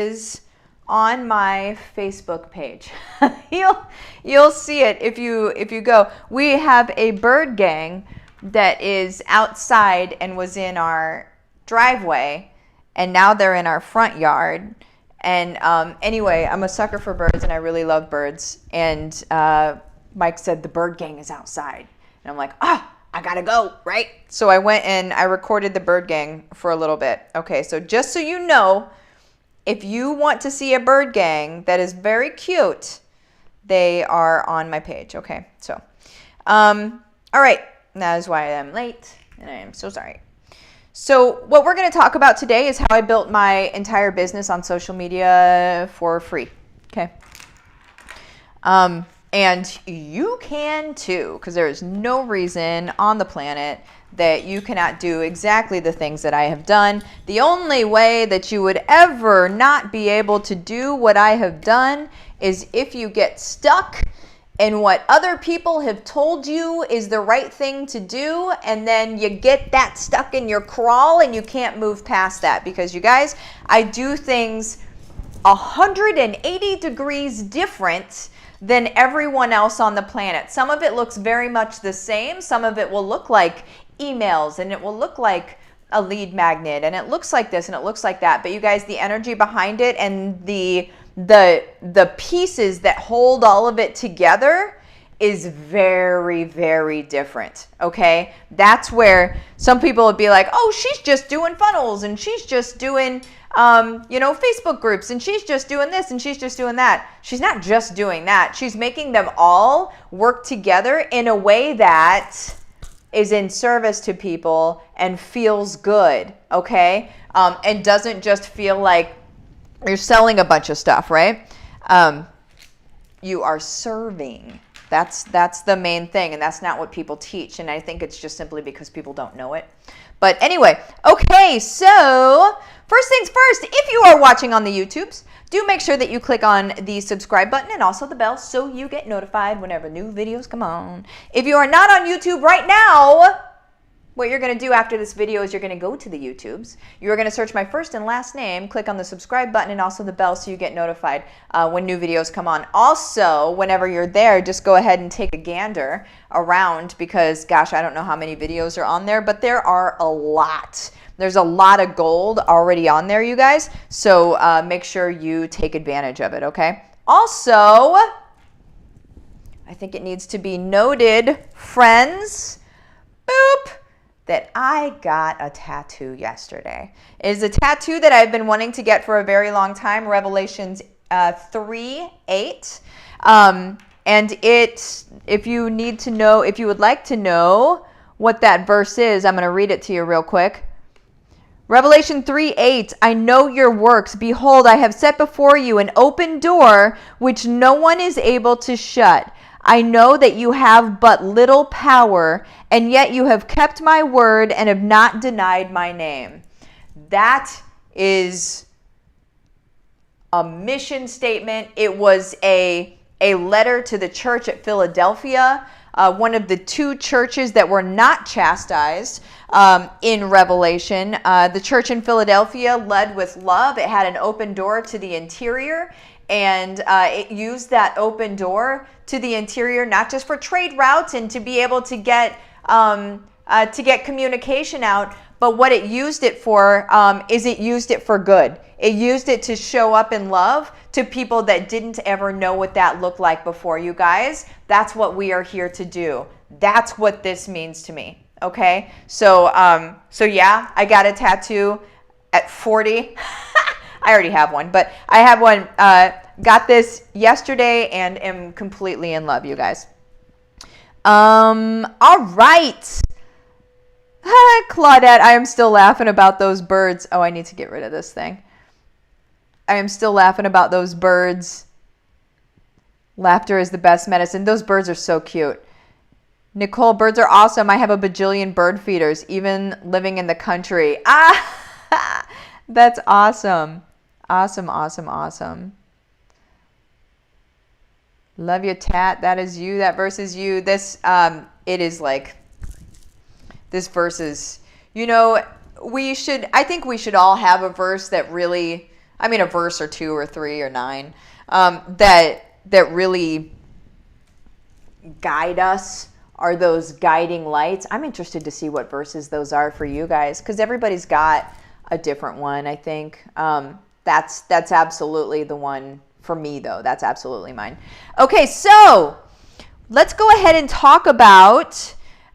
is on my Facebook page. you'll see it if you go. We have a bird gang that is outside and was in our driveway, and now they're in our front yard. And anyway, I'm a sucker for birds, and I really love birds. And Mike said the bird gang is outside, and I'm like, I gotta go, right? So I went and I recorded the bird gang for a little bit. Okay, so just so you know, if you want to see a bird gang that is very cute, they are on my page. Okay, so, all right, that is why I'm late, and I am so sorry. So what we're going to talk about today is how I built my entire business on social media for free. Okay. And you can too, because there is no reason on the planet that you cannot do exactly the things that I have done. The only way that you would ever not be able to do what I have done is if you get stuck in what other people have told you is the right thing to do, and then you get that stuck in your crawl and you can't move past that. Because you guys, I do things 180 degrees different than everyone else on the planet. Some of it looks very much the same. Some of it will look like emails, and it will look like a lead magnet, and it looks like this and it looks like that. But you guys, the energy behind it and the pieces that hold all of it together is very, very different. Okay, that's where some people would be like, oh, she's just doing funnels, and she's just doing Facebook groups, and she's just doing this, and she's just doing that. She's not just doing that. She's making them all work together in a way that is in service to people and feels good. Okay, and doesn't just feel like you're selling a bunch of stuff, right? You are serving. That's the main thing, and that's not what people teach. And I think it's just simply because people don't know it. But anyway, okay, so first things first, if you are watching on the YouTubes, do make sure that you click on the subscribe button and also the bell so you get notified whenever new videos come on. If you are not on YouTube right now, what you're going to do after this video is you're going to go to the YouTubes. You're going to search my first and last name, click on the subscribe button and also the bell so you get notified when new videos come on. Also, whenever you're there, just go ahead and take a gander around because, gosh, I don't know how many videos are on there, but there are a lot. There's a lot of gold already on there, you guys. So make sure you take advantage of it, okay? Also, I think it needs to be noted, friends, boop, that I got a tattoo yesterday. It is a tattoo that I've been wanting to get for a very long time, Revelations 3:8. And if you would like to know what that verse is, I'm going to read it to you real quick. Revelation 3:8, I know your works. Behold, I have set before you an open door which no one is able to shut. I know that you have but little power, and yet you have kept my word and have not denied my name. That is a mission statement. It was a letter to the church at Philadelphia, one of the two churches that were not chastised in Revelation. The church in Philadelphia led with love. It had an open door to the interior, and it used that open door to the interior not just for trade routes and to be able to get communication out, but what it used it for is it used it for good. It used it to show up in love to people that didn't ever know what that looked like before. You guys, that's what we are here to do. That's what this means to me. Okay, so yeah, I got a tattoo at 40. I already have one, but I have one. Got this yesterday and am completely in love, you guys. All right. Claudette, I am still laughing about those birds. Oh, I need to get rid of this thing. I am still laughing about those birds. Laughter is the best medicine. Those birds are so cute. Nicole, birds are awesome. I have a bajillion bird feeders, even living in the country. Ah, that's awesome. Awesome, awesome, awesome. Love your tat. That is you. That verse is you. This, it is like, this verse is, I think we should all have a verse that really I mean, a verse or 2 or 3 or 9, that really guide us, are those guiding lights. I'm interested to see what verses those are for you guys, because everybody's got a different one, I think. That's absolutely the one for me, though. That's absolutely mine. Okay, so let's go ahead and talk about,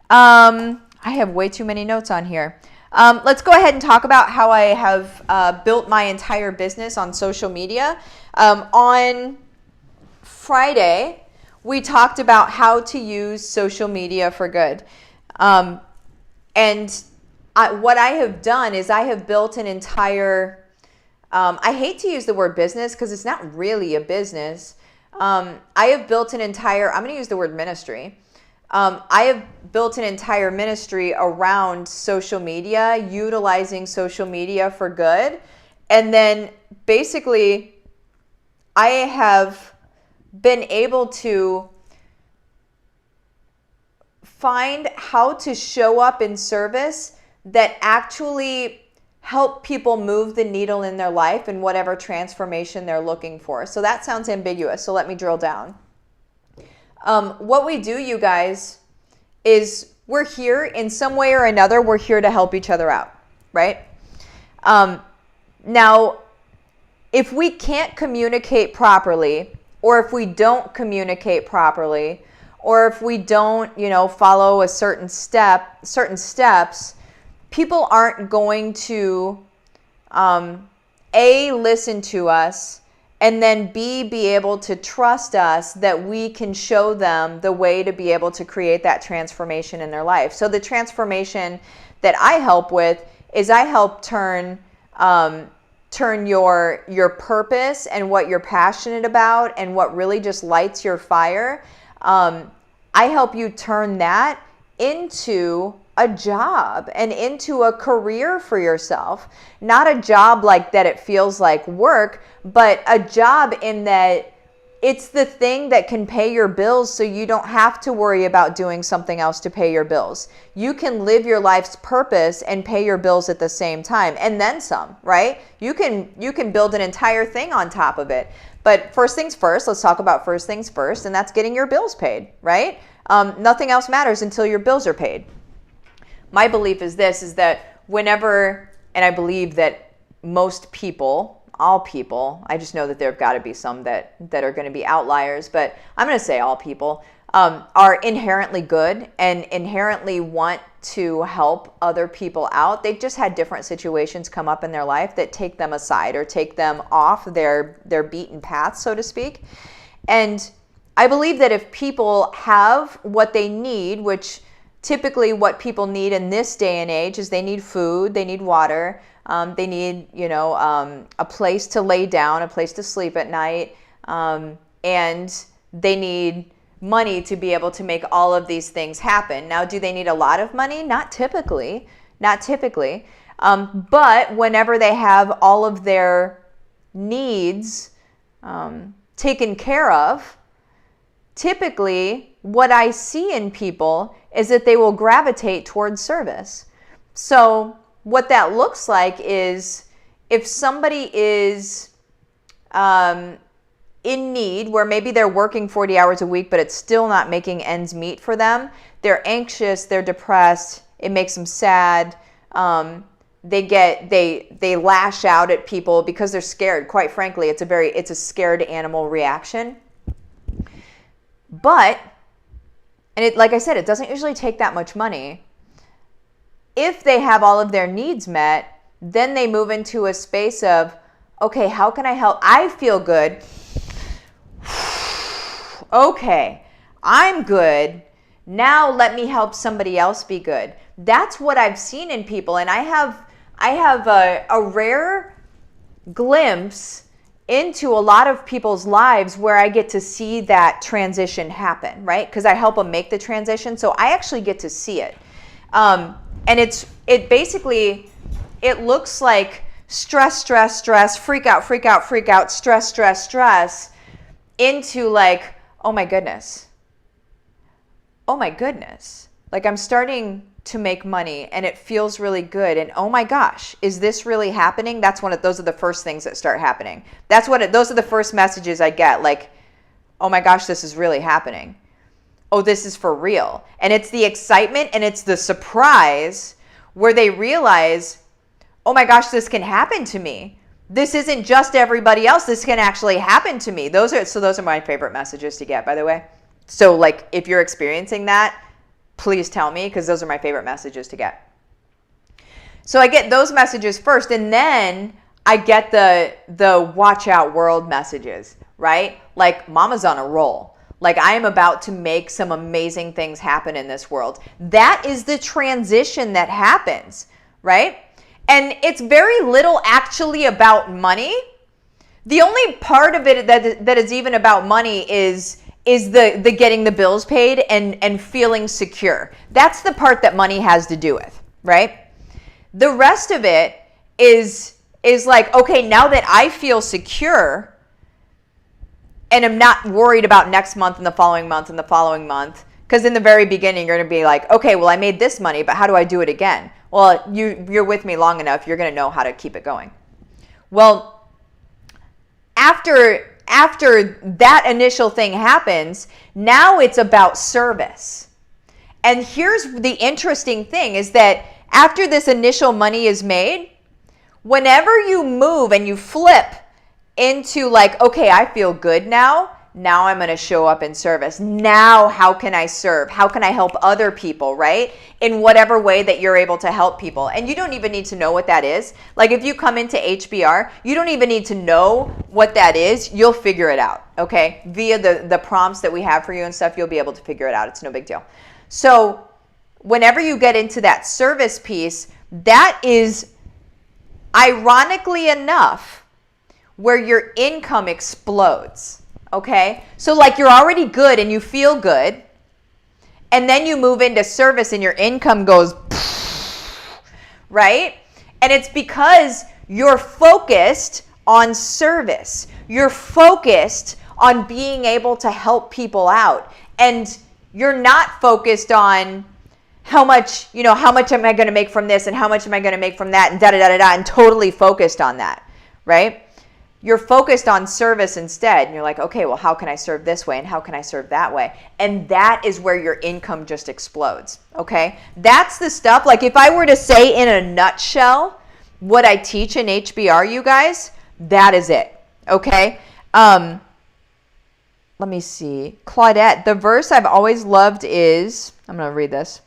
I have way too many notes on here. Let's go ahead and talk about how I have built my entire business on social media. On Friday, we talked about how to use social media for good. What I have done is I have built an entire, I hate to use the word business because it's not really a business. I have built an entire, I'm going to use the word ministry. I have built an entire ministry around social media, utilizing social media for good. And then basically, I have been able to find how to show up in service that actually help people move the needle in their life and whatever transformation they're looking for. So that sounds ambiguous. So let me drill down. What we do, you guys, is we're here in some way or another. We're here to help each other out, right? Now, if we can't communicate properly, or if we don't communicate properly, or if we don't, follow a certain steps, people aren't going to, A, listen to us, and then B, be able to trust us that we can show them the way to be able to create that transformation in their life. So the transformation that I help with is I help turn your purpose and what you're passionate about and what really just lights your fire. I help you turn that into a job and into a career for yourself. Not a job like that it feels like work, but a job in that it's the thing that can pay your bills, so you don't have to worry about doing something else to pay your bills. You can live your life's purpose and pay your bills at the same time, and then some, right? You can build an entire thing on top of it. But first things first, let's talk about first things first, and that's getting your bills paid, right? Nothing else matters until your bills are paid. My belief is this, is that whenever, and I believe that most people, all people, I just know that there have got to be some that are going to be outliers, but I'm going to say all people are inherently good and inherently want to help other people out. They've just had different situations come up in their life that take them aside or take them off their beaten path, so to speak. And I believe that if people have what they need, which typically what people need in this day and age is they need food, they need water, they need, a place to lay down, a place to sleep at night, and they need money to be able to make all of these things happen. Now, do they need a lot of money? Not typically. But whenever they have all of their needs taken care of, typically what I see in people is that they will gravitate towards service. So what that looks like is if somebody is in need, where maybe they're working 40 hours a week, but it's still not making ends meet for them. They're anxious, they're depressed, it makes them sad. They lash out at people because they're scared. Quite frankly, it's a scared animal reaction. But, like I said, it doesn't usually take that much money. If they have all of their needs met, then they move into a space of, okay, how can I help? I feel good. Okay, I'm good. Now let me help somebody else be good. That's what I've seen in people. And I have a rare glimpse into a lot of people's lives where I get to see that transition happen, right? Because I help them make the transition. So I actually get to see it. And it basically looks like stress, freak out, stress, into like, oh my goodness. Like I'm starting to make money and it feels really good. And oh my gosh, is this really happening? Those are the first things that start happening. Those are the first messages I get. Like, oh my gosh, this is really happening. Oh, this is for real. And it's the excitement and it's the surprise where they realize, oh my gosh, this can happen to me. This isn't just everybody else. This can actually happen to me. Those are my favorite messages to get, by the way. So like, if you're experiencing that, please tell me, because those are my favorite messages to get. So I get those messages first, and then I get the watch out world messages, right? Like, mama's on a roll. Like, I am about to make some amazing things happen in this world. That is the transition that happens, right? And it's very little actually about money. The only part of it that is even about money is the getting the bills paid and feeling secure. That's the part that money has to do with, right? The rest of it is like, okay, now that I feel secure and I'm not worried about next month and the following month and the following month, because in the very beginning, you're going to be like, okay, well, I made this money, but how do I do it again? Well, you're with me long enough, you're going to know how to keep it going. Well, after that initial thing happens, now it's about service. And here's the interesting thing is that after this initial money is made, whenever you move and you flip into like, okay, I feel good now I'm going to show up in service. Now, how can I serve? How can I help other people, right? In whatever way that you're able to help people. And you don't even need to know what that is. Like if you come into HBR, you don't even need to know what that is. You'll figure it out, okay? Via the prompts that we have for you and stuff, you'll be able to figure it out. It's no big deal. So whenever you get into that service piece, that is ironically enough where your income explodes. Okay, so like you're already good and you feel good, and then you move into service and your income goes, right? And it's because you're focused on service. You're focused on being able to help people out. And you're not focused on how much am I going to make from this and how much am I going to make from that and and totally focused on that, right? You're focused on service instead. And you're like, okay, well, how can I serve this way? And how can I serve that way? And that is where your income just explodes, okay? That's the stuff. Like if I were to say in a nutshell what I teach in HBR, you guys, that is it, okay? Let me see. Claudette, the verse I've always loved is, I'm going to read this.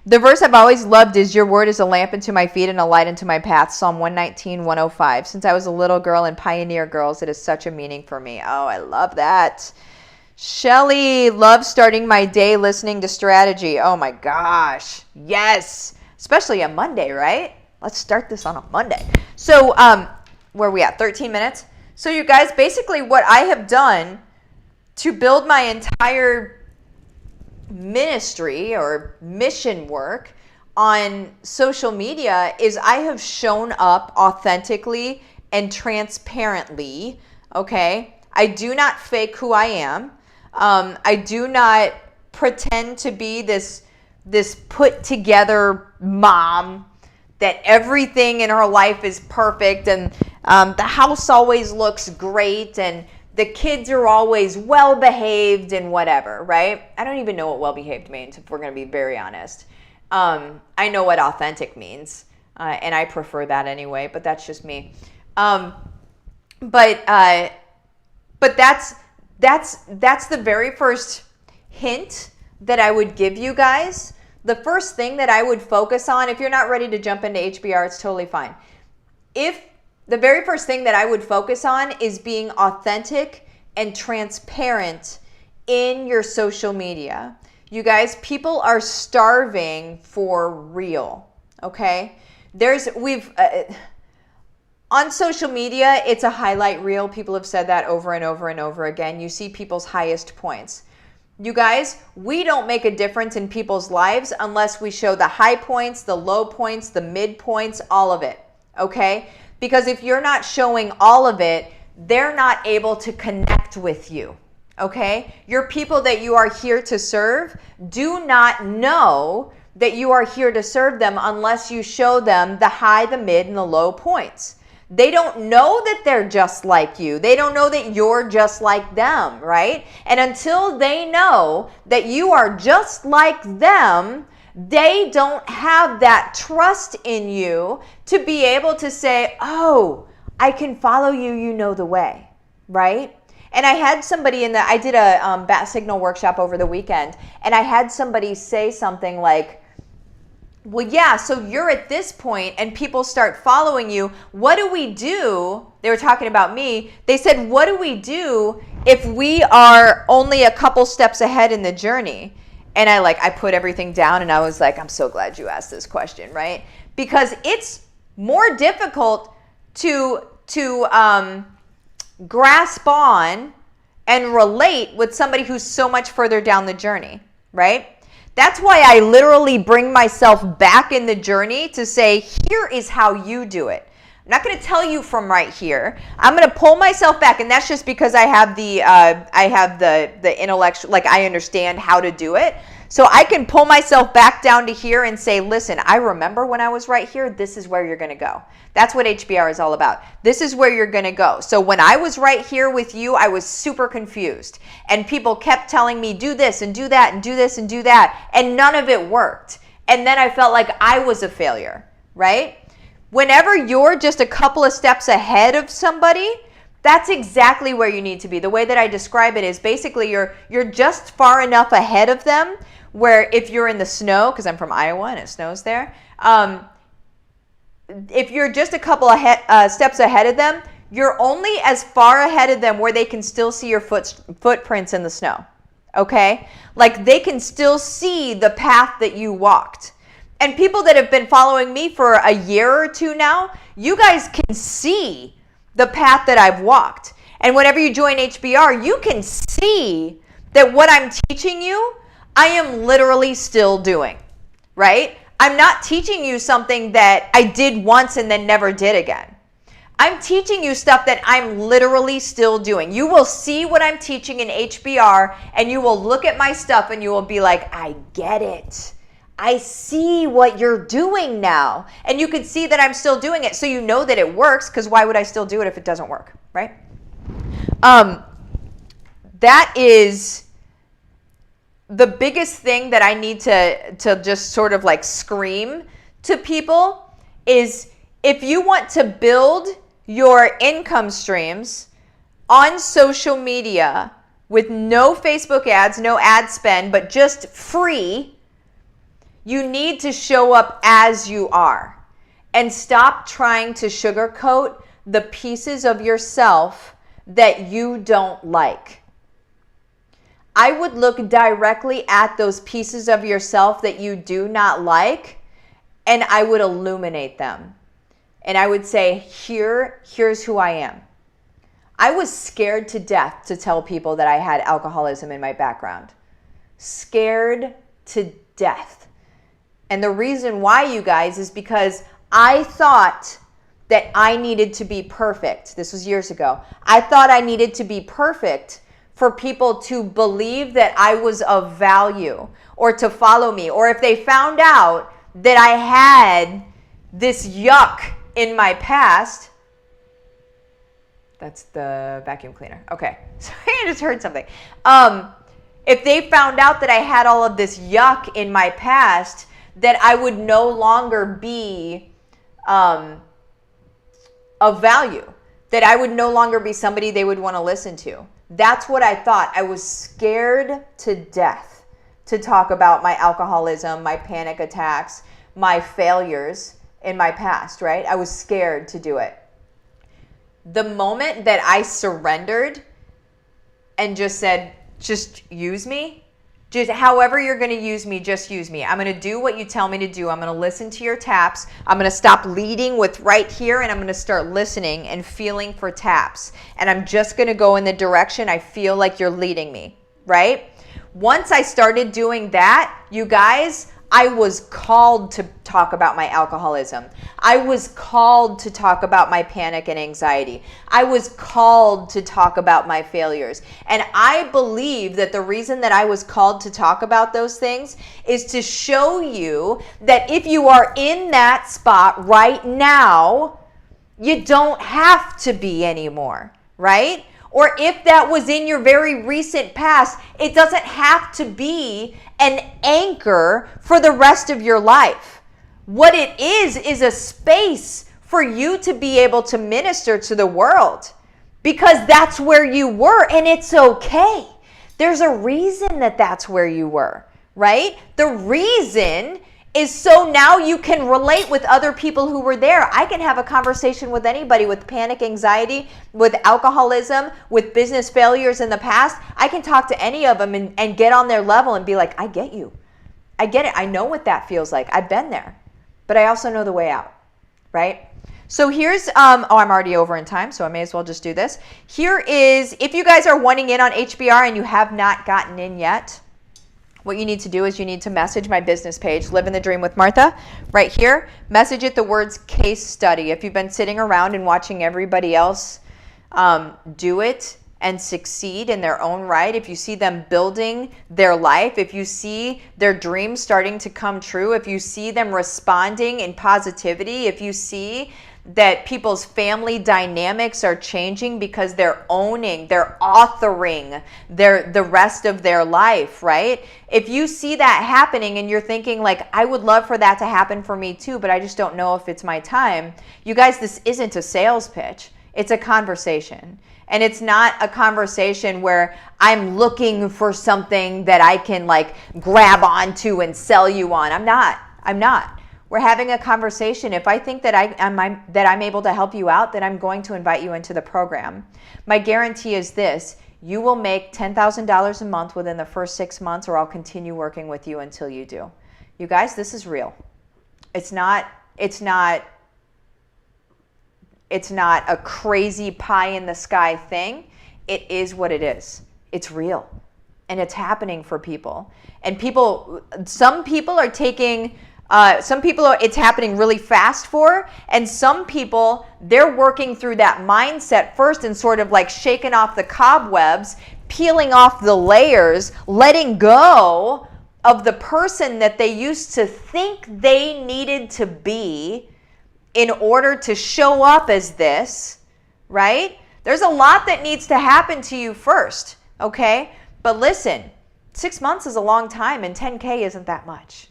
The verse I've always loved is, your word is a lamp unto my feet and a light unto my path. Psalm 119, 105. Since I was a little girl in Pioneer Girls, it is such a meaning for me. Oh, I love that. Shelly, love starting my day listening to strategy. Oh my gosh. Yes. Especially a Monday, right? Let's start this on a Monday. So where are we at? 13 minutes? So you guys, basically what I have done to build my entire ministry or mission work on social media is I have shown up authentically and transparently, okay? I do not fake who I am. I do not pretend to be this put together mom that everything in her life is perfect and the house always looks great and the kids are always well-behaved and whatever, right? I don't even know what well-behaved means, if we're going to be very honest. I know what authentic means, and I prefer that anyway, but that's just me. But that's the very first hint that I would give you guys. The first thing that I would focus on, if you're not ready to jump into HBR, it's totally fine. The very first thing that I would focus on is being authentic and transparent in your social media. You guys, people are starving for real, okay? On social media, it's a highlight reel. People have said that over and over and over again. You see people's highest points. You guys, we don't make a difference in people's lives unless we show the high points, the low points, the mid points, all of it, okay? Because if you're not showing all of it, they're not able to connect with you, okay? Your people that you are here to serve do not know that you are here to serve them unless you show them the high, the mid, and the low points. They don't know that they're just like you. They don't know that you're just like them, right? And until they know that you are just like them, they don't have that trust in you to be able to say, oh, I can follow you, you know the way, right? And I had somebody I did a bat signal workshop over the weekend, and I had somebody say something like, well, yeah, so you're at this point and people start following you. What do we do? They were talking about me. They said, what do we do if we are only a couple steps ahead in the journey? And I put everything down and I was like, I'm so glad you asked this question, right? Because it's more difficult to grasp on and relate with somebody who's so much further down the journey, right? That's why I literally bring myself back in the journey to say, here is how you do it. I'm not going to tell you from right here. I'm going to pull myself back, and that's just because I have the intellectual, like I understand how to do it. So I can pull myself back down to here and say, listen, I remember when I was right here, this is where you're going to go. That's what HBR is all about. This is where you're going to go. So when I was right here with you, I was super confused. And people kept telling me, do this and do that and do this and do that. And none of it worked. And then I felt like I was a failure, right? Whenever you're just a couple of steps ahead of somebody, that's exactly where you need to be. The way that I describe it is basically you're just far enough ahead of them where if you're in the snow, because I'm from Iowa and it snows there, if you're just a couple of steps ahead of them, you're only as far ahead of them where they can still see your footprints in the snow, okay? Like they can still see the path that you walked. And people that have been following me for a year or two now, you guys can see the path that I've walked. And whenever you join HBR, you can see that what I'm teaching you, I am literally still doing, right? I'm not teaching you something that I did once and then never did again. I'm teaching you stuff that I'm literally still doing. You will see what I'm teaching in HBR and you will look at my stuff and you will be like, I get it. I see what you're doing now. And you can see that I'm still doing it. So you know that it works, because why would I still do it if it doesn't work, right? That is the biggest thing that I need to just sort of like scream to people is, if you want to build your income streams on social media with no Facebook ads, no ad spend, but just free, you need to show up as you are and stop trying to sugarcoat the pieces of yourself that you don't like. I would look directly at those pieces of yourself that you do not like, and I would illuminate them. And I would say, here's who I am. I was scared to death to tell people that I had alcoholism in my background. Scared to death. And the reason why, you guys, is because I thought that I needed to be perfect. This was years ago. I thought I needed to be perfect for people to believe that I was of value or to follow me. Or if they found out that I had this yuck in my past. That's the vacuum cleaner. Okay. Sorry, I just heard something. If they found out that I had all of this yuck in my past, that I would no longer be of value, that I would no longer be somebody they would want to listen to. That's what I thought. I was scared to death to talk about my alcoholism, my panic attacks, my failures in my past, right? I was scared to do it. The moment that I surrendered and just said, just use me, just however you're going to use me, just use me. I'm going to do what you tell me to do. I'm going to listen to your taps. I'm going to stop leading with right here, and I'm going to start listening and feeling for taps. And I'm just going to go in the direction I feel like you're leading me, right? Once I started doing that, you guys, I was called to talk about my alcoholism. I was called to talk about my panic and anxiety. I was called to talk about my failures. And I believe that the reason that I was called to talk about those things is to show you that if you are in that spot right now, you don't have to be anymore, right? Or if that was in your very recent past, it doesn't have to be an anchor for the rest of your life. What it is a space for you to be able to minister to the world, because that's where you were, and it's okay. There's a reason that that's where you were, right? The reason is so now you can relate with other people who were there. I can have a conversation with anybody with panic, anxiety, with alcoholism, with business failures in the past. I can talk to any of them and get on their level and be like, I get you. I get it. I know what that feels like. I've been there. But I also know the way out, right? So here's, I'm already over in time, so I may as well just do this. Here is, if you guys are wanting in on HBR and you have not gotten in yet, what you need to do is you need to message my business page, Livin the Dream with Martha, right here. Message it the words case study. If you've been sitting around and watching everybody else do it and succeed in their own right, if you see them building their life, if you see their dreams starting to come true, if you see them responding in positivity, if you see that people's family dynamics are changing because they're owning, they're authoring the rest of their life, right? If you see that happening and you're thinking like, I would love for that to happen for me too, but I just don't know if it's my time. You guys, this isn't a sales pitch. It's a conversation. And it's not a conversation where I'm looking for something that I can like grab onto and sell you on. I'm not. We're having a conversation. If I think that I'm able to help you out, then I'm going to invite you into the program. My guarantee is this: you will make $10,000 a month within the first 6 months, or I'll continue working with you until you do. You guys, this is real. It's not a crazy pie in the sky thing. It is what it is. It's real. And it's happening for people. And some people it's happening really fast for, and some people, they're working through that mindset first and sort of like shaking off the cobwebs, peeling off the layers, letting go of the person that they used to think they needed to be in order to show up as this, right? There's a lot that needs to happen to you first, okay? But listen, 6 months is a long time and 10K isn't that much,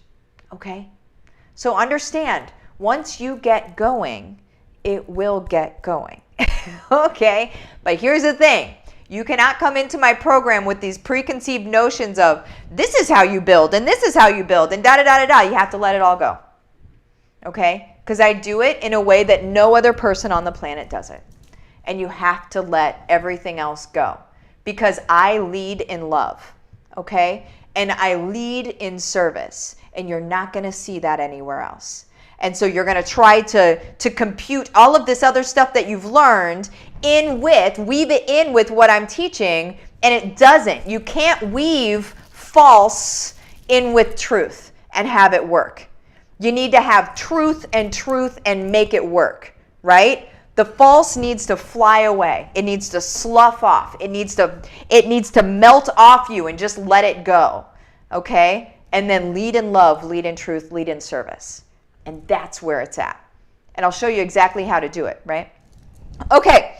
okay? So understand, once you get going, it will get going, okay? But here's the thing. You cannot come into my program with these preconceived notions of this is how you build and this is how you build and da-da-da-da-da. You have to let it all go, okay? Because I do it in a way that no other person on the planet does it. And you have to let everything else go because I lead in love, okay? And I lead in service. And you're not going to see that anywhere else. And so you're going to try to compute all of this other stuff that you've learned weave it in with what I'm teaching, and it doesn't. You can't weave false in with truth and have it work. You need to have truth and make it work, right? The false needs to fly away. It needs to slough off. It needs to melt off you and just let it go, okay? And then lead in love, lead in truth, lead in service. And that's where it's at. And I'll show you exactly how to do it, right? Okay.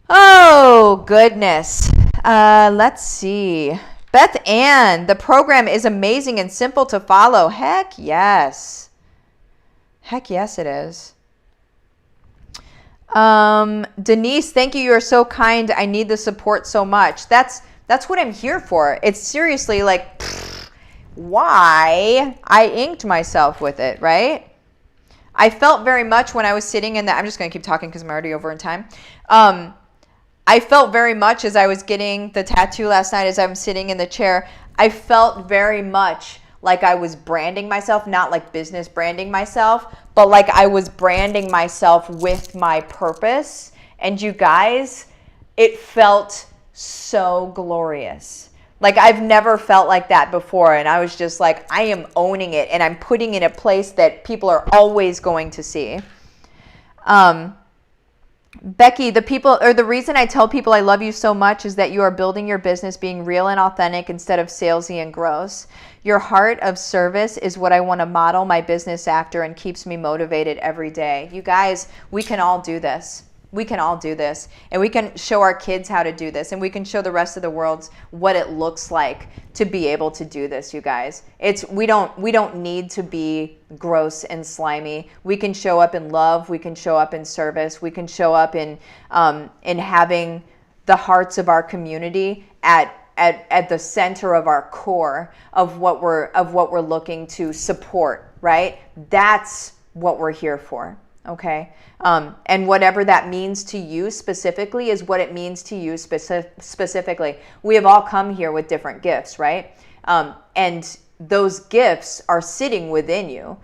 Oh, goodness. Let's see. Beth Ann, the program is amazing and simple to follow. Heck yes. Heck yes, it is. Denise, thank you. You are so kind. I need the support so much. That's what I'm here for. It's seriously like... why I inked myself with it, right? I felt very much when I was sitting in I'm just going to keep talking because I'm already over in time. I felt very much as I was getting the tattoo last night, as I'm sitting in the chair, I felt very much like I was branding myself, not like business branding myself, but like I was branding myself with my purpose. And you guys, it felt so glorious. Like, I've never felt like that before. And I was just like, I am owning it. And I'm putting it in a place that people are always going to see. Becky, the reason I tell people I love you so much is that you are building your business being real and authentic instead of salesy and gross. Your heart of service is what I want to model my business after and keeps me motivated every day. You guys, we can all do this. We can all do this, and we can show our kids how to do this, and we can show the rest of the world what it looks like to be able to do this, you guys. We don't need to be gross and slimy. We can show up in love. We can show up in service. We can show up in having the hearts of our community at the center of our core of what we're looking to support, right? That's what we're here for. Okay. And whatever that means to you specifically is what it means to you specifically. We have all come here with different gifts, right? And those gifts are sitting within you.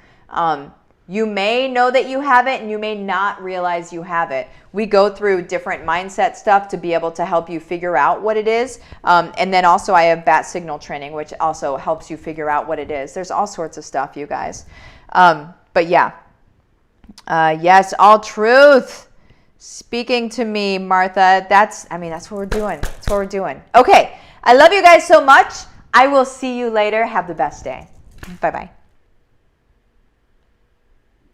You may know that you have it and you may not realize you have it. We go through different mindset stuff to be able to help you figure out what it is. And then also I have bat signal training, which also helps you figure out what it is. There's all sorts of stuff, you guys. But yeah. Yes, all truth. Speaking to me, Martha. That's what we're doing. That's what we're doing. Okay. I love you guys so much. I will see you later. Have the best day. Bye-bye.